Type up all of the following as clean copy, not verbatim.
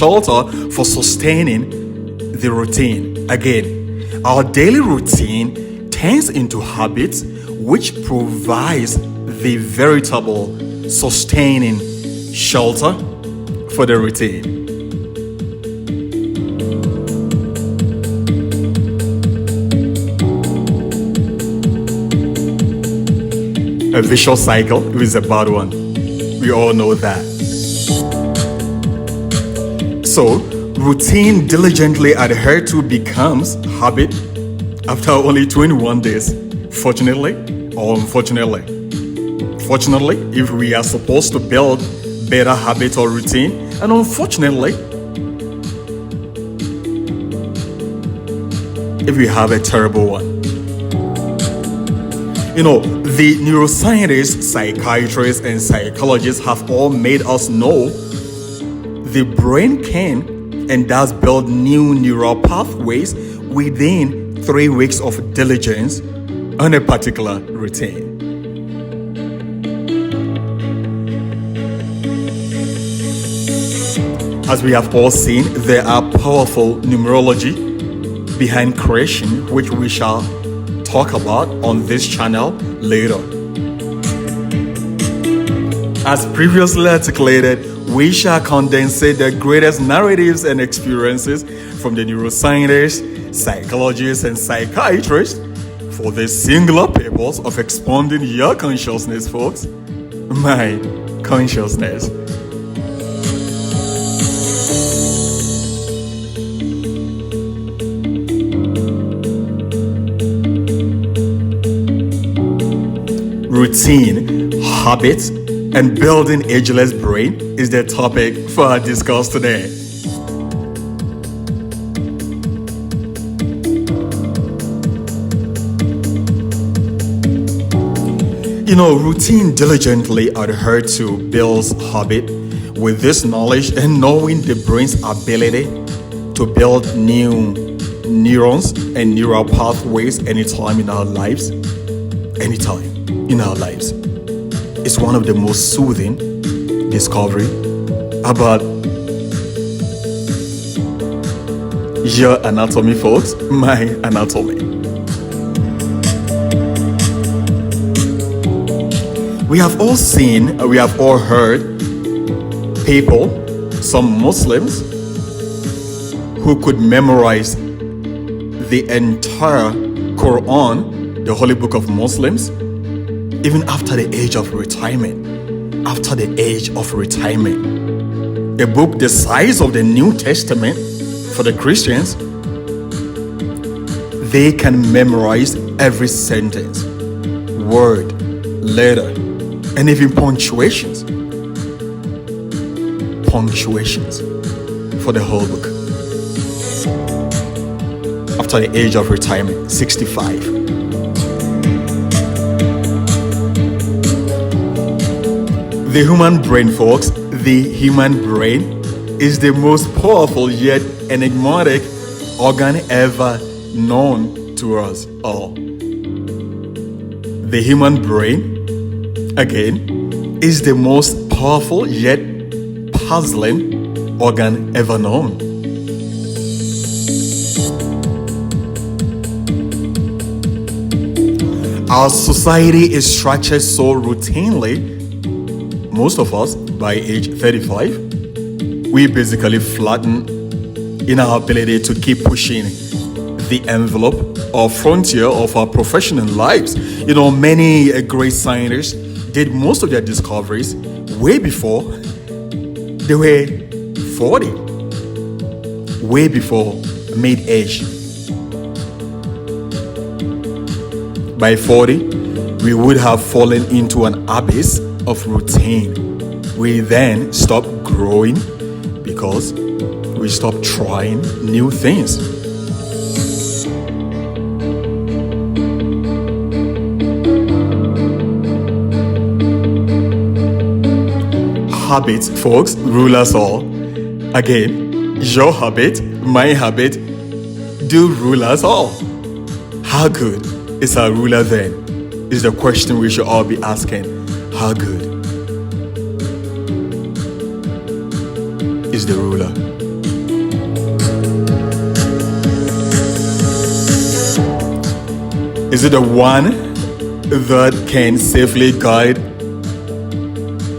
shelter for sustaining the routine. Again, our daily routine turns into habits which provides the veritable sustaining shelter for the routine. A vicious cycle is a bad one. We all know that. So, routine diligently adhered to becomes habit after only 21 days, fortunately or unfortunately. Fortunately, if we are supposed to build better habit or routine, and unfortunately, if we have a terrible one. The neuroscientists, psychiatrists, and psychologists have all made us know the brain can and does build new neural pathways within 3 weeks of diligence on a particular routine. As we have all seen, there are powerful numerology behind creation, which we shall talk about on this channel later. As previously articulated, we shall condensate the greatest narratives and experiences from the neuroscientists, psychologists, and psychiatrists for the singular purpose of expanding your consciousness, folks. My consciousness. Routine, habits, and building ageless brain is the topic for our discuss today. Routine diligently adhered to builds habit with this knowledge and knowing the brain's ability to build new neurons and neural pathways anytime in our lives. Anytime in our lives. It's one of the most soothing discovery about your anatomy, folks. My anatomy. We have all seen, we have all heard people, some Muslims, who could memorize the entire Quran, the holy book of Muslims, even after the age of retirement. After the age of retirement. A book the size of the New Testament for the Christians, they can memorize every sentence, word, letter, and even punctuations. Punctuations for the whole book. After the age of retirement, 65. The human brain, folks, the human brain is the most powerful yet enigmatic organ ever known to us all. The human brain, again, is the most powerful yet puzzling organ ever known. Our society is structured so routinely. Most of us, by age 35, we basically flatten in our ability to keep pushing the envelope or frontier of our professional lives. Many great scientists did most of their discoveries way before they were 40, way before mid-age. By 40, we would have fallen into an abyss of routine. We then stop growing because we stop trying new things. Habits, folks, rule us all. Again, your habit, my habit, do rule us all. How good is our ruler then? Is the question we should all be asking. How good is the ruler? Is it the one that can safely guide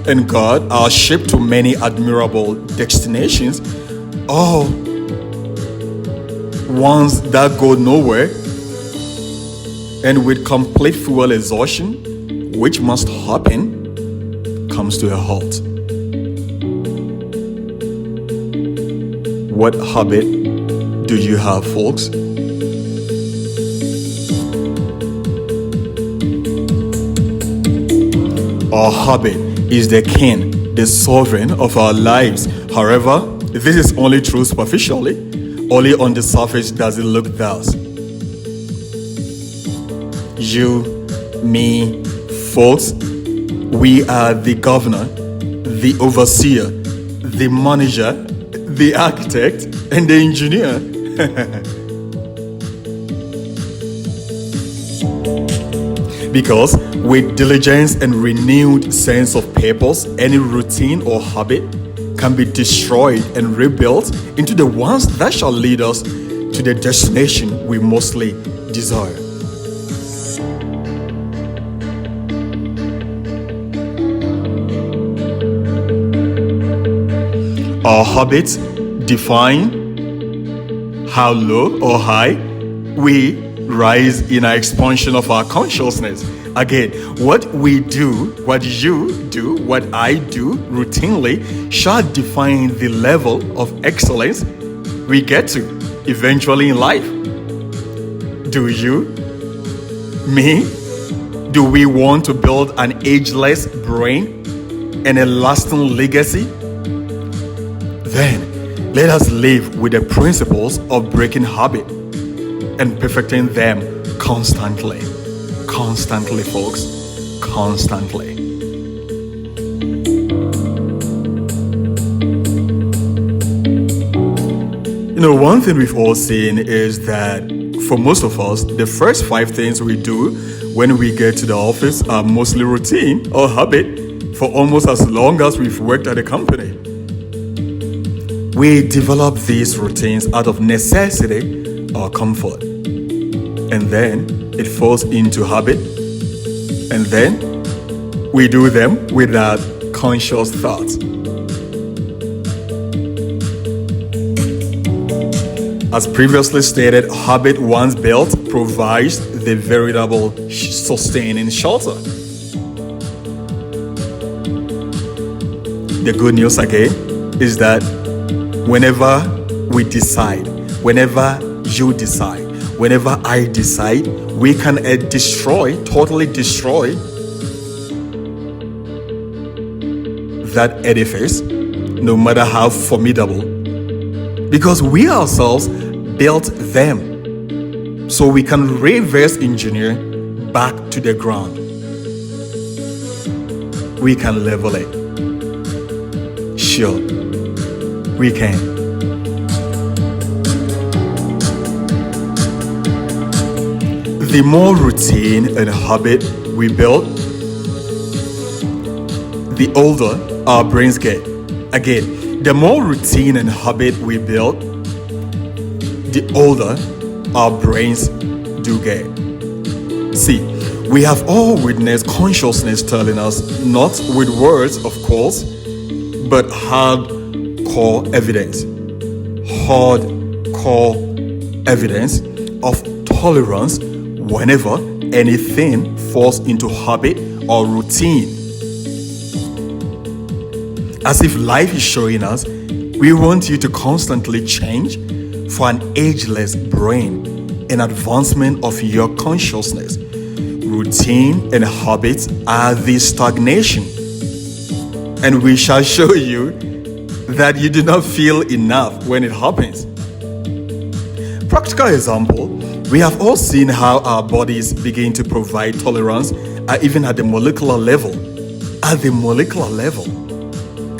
and guard our ship to many admirable destinations, or ones that go nowhere and with complete fuel exhaustion, which must happen, comes to a halt? What habit do you have, folks? Our habit is the king, the sovereign of our lives. However, this is only true superficially. Only on the surface does it look thus. You, me, folks, we are the governor, the overseer, the manager, the architect, and the engineer. Because with diligence and renewed sense of purpose, any routine or habit can be destroyed and rebuilt into the ones that shall lead us to the destination we mostly desire. Our habits define how low or high we rise in our expansion of our consciousness. Again, what we do, what you do, what I do routinely shall define the level of excellence we get to eventually in life. Do you? Me? Do we want to build an ageless brain and a lasting legacy? Then let us live with the principles of breaking habit and perfecting them constantly. Constantly, folks. Constantly. One thing we've all seen is that for most of us, the first 5 things we do when we get to the office are mostly routine or habit for almost as long as we've worked at a company. We develop these routines out of necessity or comfort. And then it falls into habit. And then we do them without conscious thoughts. As previously stated, habit once built provides the veritable sustaining shelter. The good news again is that whenever we decide, whenever you decide, whenever I decide, we can totally destroy that edifice, no matter how formidable, because we ourselves built them. So we can reverse engineer back to the ground. We can level it. Sure, we can. The more routine and habit we build, the older our brains get. Again, the more routine and habit we build, the older our brains do get. See, we have all witnessed consciousness telling us, not with words, of course, but hardcore evidence of tolerance whenever anything falls into habit or routine. As if life is showing us, we want you to constantly change for an ageless brain and advancement of your consciousness. Routine and habits are the stagnation. And we shall show you that you do not feel enough when it happens. Practical example, we have all seen how our bodies begin to provide tolerance, even at the molecular level. At the molecular level.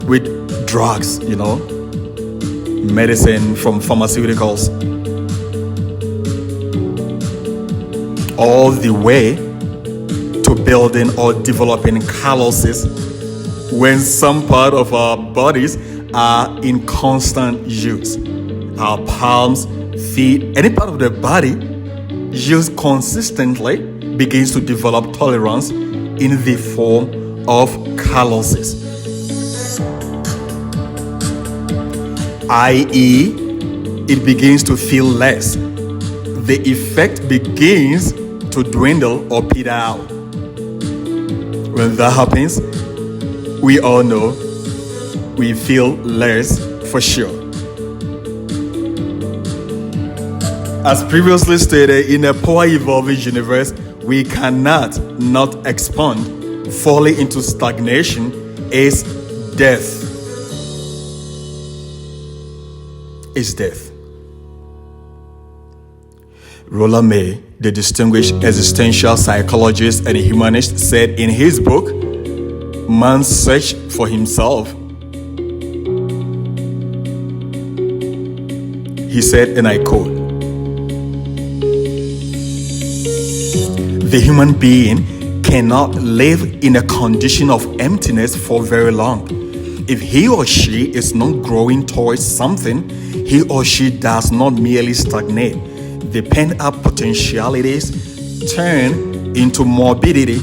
With drugs, medicine from pharmaceuticals, all the way to building or developing calluses when some part of our bodies are in constant use. Our palms, feet, any part of the body used consistently begins to develop tolerance in the form of calluses, i.e., it begins to feel less. The effect begins to dwindle or peter out. When that happens, we all know we feel less for sure. As previously stated, in a poor evolving universe, we cannot not expand. Falling into stagnation is death. Is death. Roland May, the distinguished existential psychologist and humanist, said in his book, Man's Search for Himself, he said, and I quote, "The human being cannot live in a condition of emptiness for very long. If he or she is not growing towards something, he or she does not merely stagnate. The pent-up potentialities turn into morbidity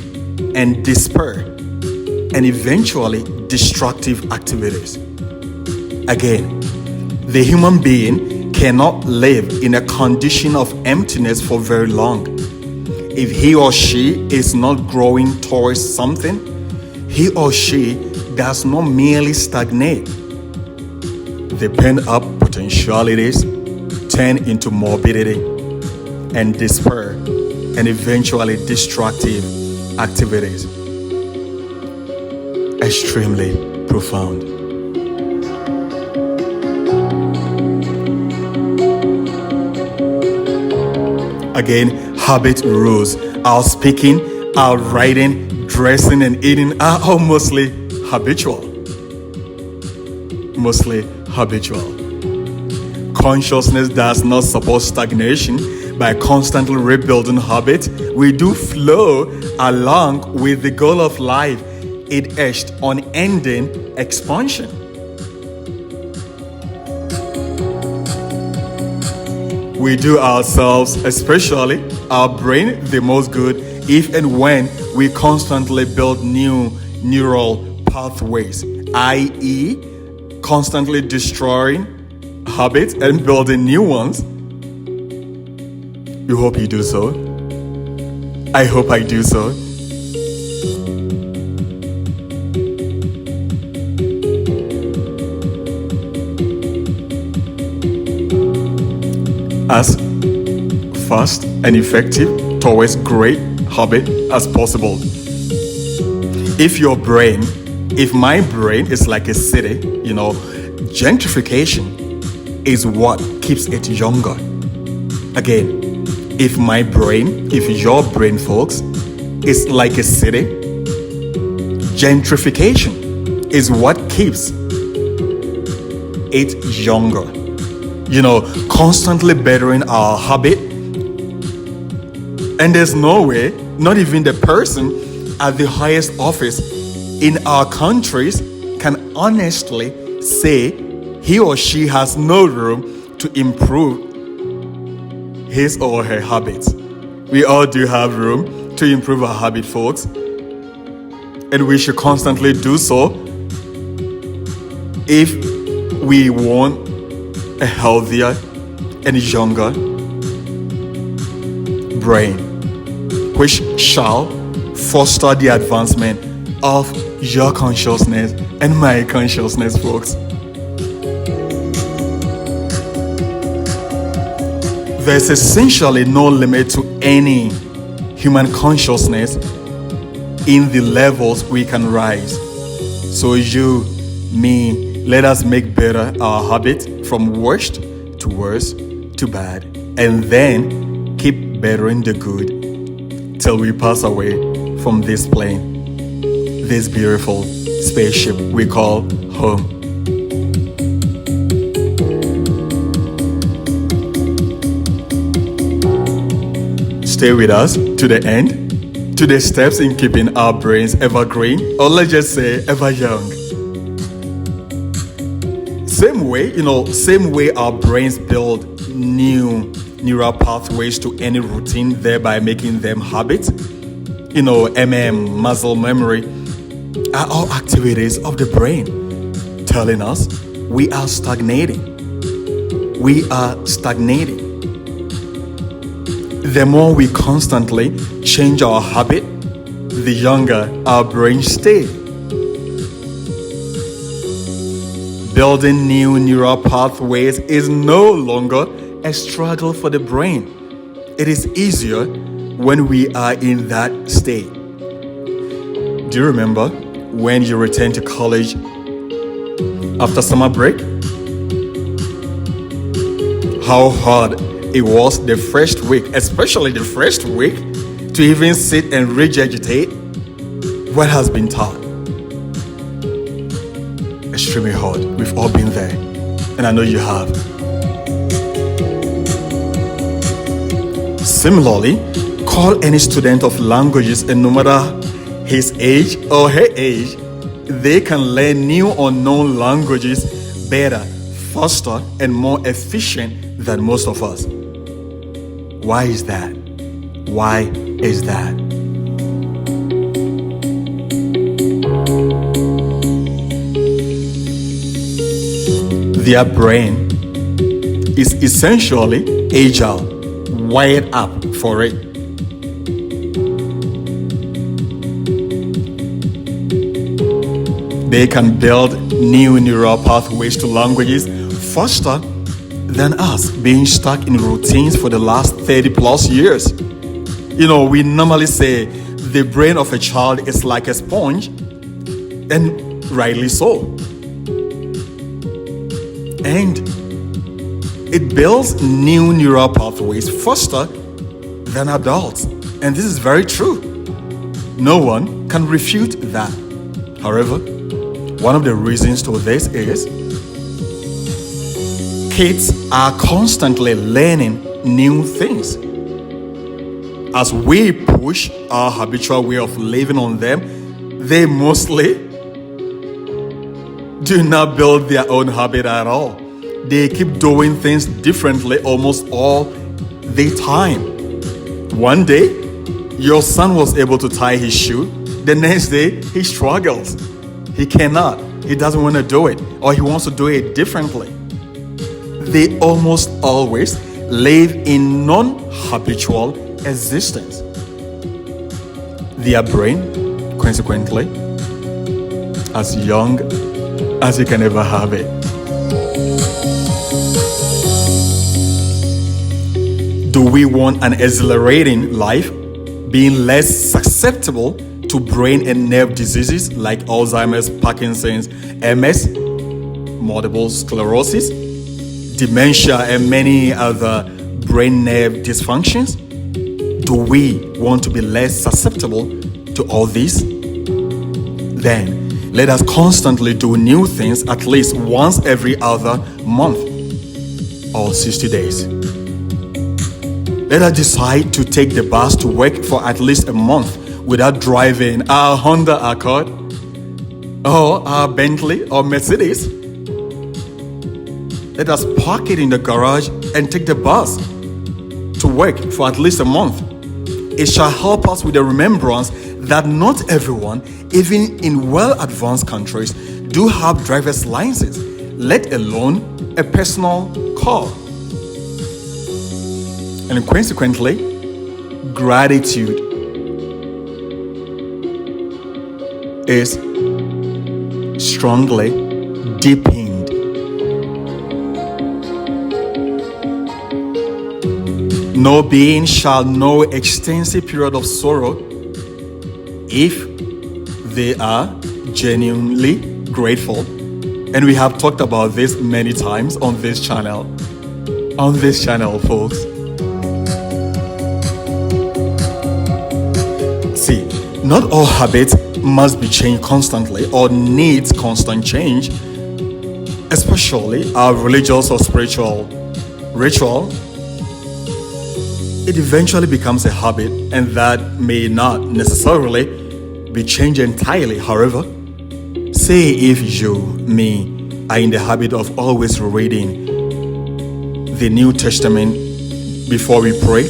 and despair, and eventually destructive activities. Again, the human being cannot live in a condition of emptiness for very long. If he or she is not growing towards something, he or she does not merely stagnate. The pent-up potentialities turn into morbidity and despair, and eventually destructive activities." Extremely profound. Again, habit rules. Our speaking, our writing, dressing, and eating are all mostly habitual. Consciousness does not support stagnation. By constantly rebuilding habits, we do flow along with the goal of life. It etched unending expansion. We do ourselves, especially our brain, the most good if and when we constantly build new neural pathways, i.e., constantly destroying habits and building new ones. You hope you do so. I hope I do so. As fast and effective towards great habit as possible. If my brain is like a city, gentrification is what keeps it younger. Again, if your brain, folks, is like a city, gentrification is what keeps it younger. Constantly bettering our habit. And there's no way, not even the person at the highest office in our countries can honestly say he or she has no room to improve his or her habits. We all do have room to improve our habit, folks. And we should constantly do so if we want a healthier and younger brain, which shall foster the advancement of your consciousness and my consciousness, folks. There's essentially no limit to any human consciousness in the levels we can rise. So you, me, let us make better our habit from worst to worse to bad, and then keep bettering the good till we pass away from this plane, this beautiful spaceship we call home. Stay with us to the end, to the steps in keeping our brains evergreen, or let's just say ever young. Same way our brains build new neural pathways to any routine, thereby making them habit. Muscle memory are all activities of the brain telling us we are stagnating. We are stagnating. The more we constantly change our habit, the younger our brain stays. Building new neural pathways is no longer a struggle for the brain. It is easier when we are in that state. Do you remember when you returned to college after summer break? How hard it was the first week, especially the first week, to even sit and regurgitate what has been taught. Extremely hard. We've all been there, and I know you have. Similarly, call any student of languages, and no matter his age or her age, they can learn new unknown languages better, faster, and more efficient than most of us. Why is that? Why is that? Their brain is essentially agile, wired up for it. They can build new neural pathways to languages faster than us, being stuck in routines for the last 30 plus years. We normally say the brain of a child is like a sponge, and rightly so. And it builds new neural pathways faster than adults. And this is very true. No one can refute that. However, one of the reasons to this is kids are constantly learning new things. As we push our habitual way of living on them, they mostly do not build their own habit at all. They keep doing things differently almost all the time. One day, your son was able to tie his shoe. The next day, he struggles. He cannot. He doesn't want to do it, or he wants to do it differently. They almost always live in non-habitual existence. Their brain, consequently, as young as you can ever have it. Do we want an exhilarating life, being less susceptible to brain and nerve diseases like Alzheimer's, Parkinson's, MS, multiple sclerosis, dementia, and many other brain nerve dysfunctions? Do we want to be less susceptible to all this? Then, let us constantly do new things at least once every other month or 60 days. Let us decide to take the bus to work for at least a month without driving our Honda Accord or our Bentley or Mercedes. Let us park it in the garage and take the bus to work for at least a month. It shall help us with the remembrance that not everyone, even in well-advanced countries, do have driver's licenses, let alone a personal car. And consequently, gratitude is strongly deepened. No being shall know extensive period of sorrow if they are genuinely grateful. And we have talked about this many times on this channel. Folks. See, not all habits must be changed constantly or needs constant change, especially our religious or spiritual ritual. It eventually becomes a habit, and that may not necessarily be changed entirely. However, say if you, me, are in the habit of always reading the New Testament before we pray,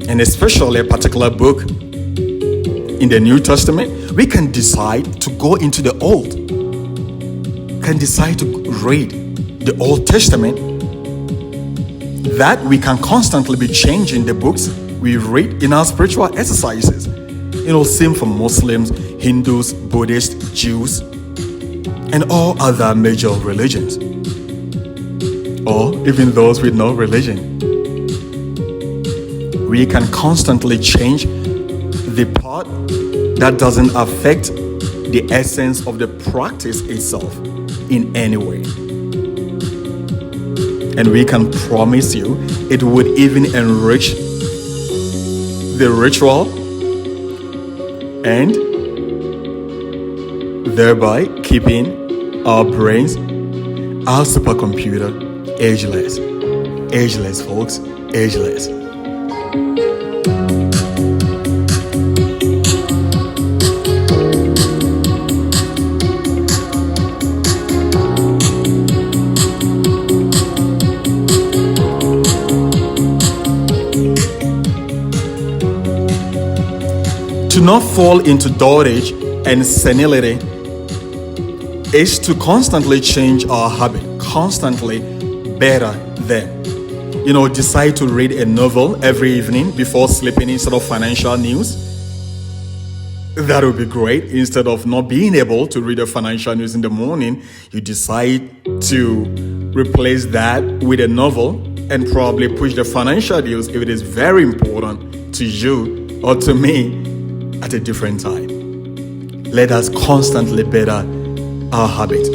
and especially a particular book in the New Testament, we can decide to go into the Old, can decide to read the Old Testament, that we can constantly be changing the books we read in our spiritual exercises. Same for Muslims, Hindus, Buddhists, Jews, and all other major religions, or even those with no religion. We can constantly change the part that doesn't affect the essence of the practice itself in any way. And we can promise you it would even enrich the ritual and thereby keeping our brains, our supercomputer, ageless. Ageless, folks, ageless. To not fall into dotage and senility is to constantly change our habit, constantly better than. Decide to read a novel every evening before sleeping instead of financial news. That would be great. Instead of not being able to read the financial news in the morning, you decide to replace that with a novel and probably push the financial news, if it is very important to you or to me, at a different time. Let us constantly better our habits.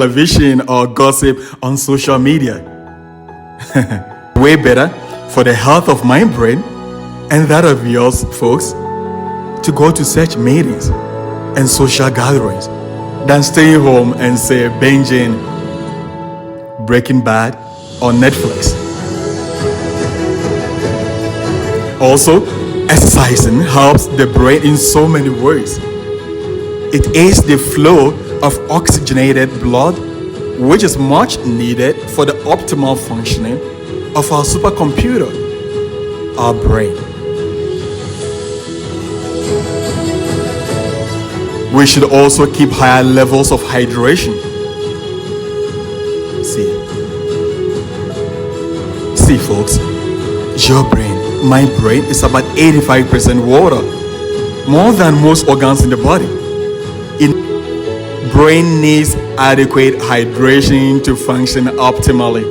television or gossip on social media. Way better for the health of my brain and that of yours, folks, to go to such meetings and social gatherings than staying home and say binging Breaking Bad on Netflix. Also, exercising helps the brain in so many ways. It aids the flow of oxygenated blood, which is much needed for the optimal functioning of our supercomputer, our brain. We should also keep higher levels of hydration. See folks, your brain, my brain is about 85% water, more than most organs in the body. Brain needs adequate hydration to function optimally,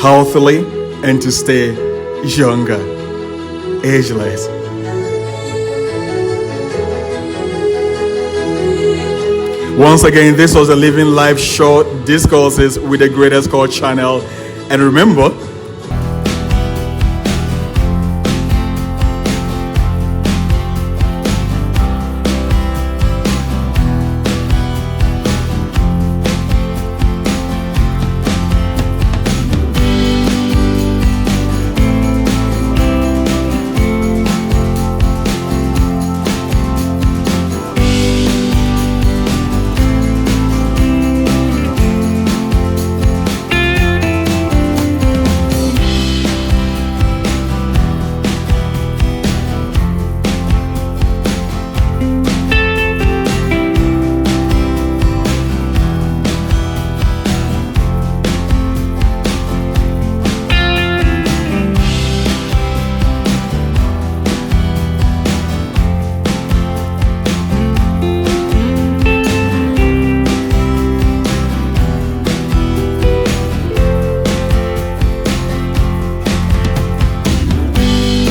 healthily, and to stay younger, ageless. Once again, this was a Living Life Short Discourses with the Greatest Call channel. And remember,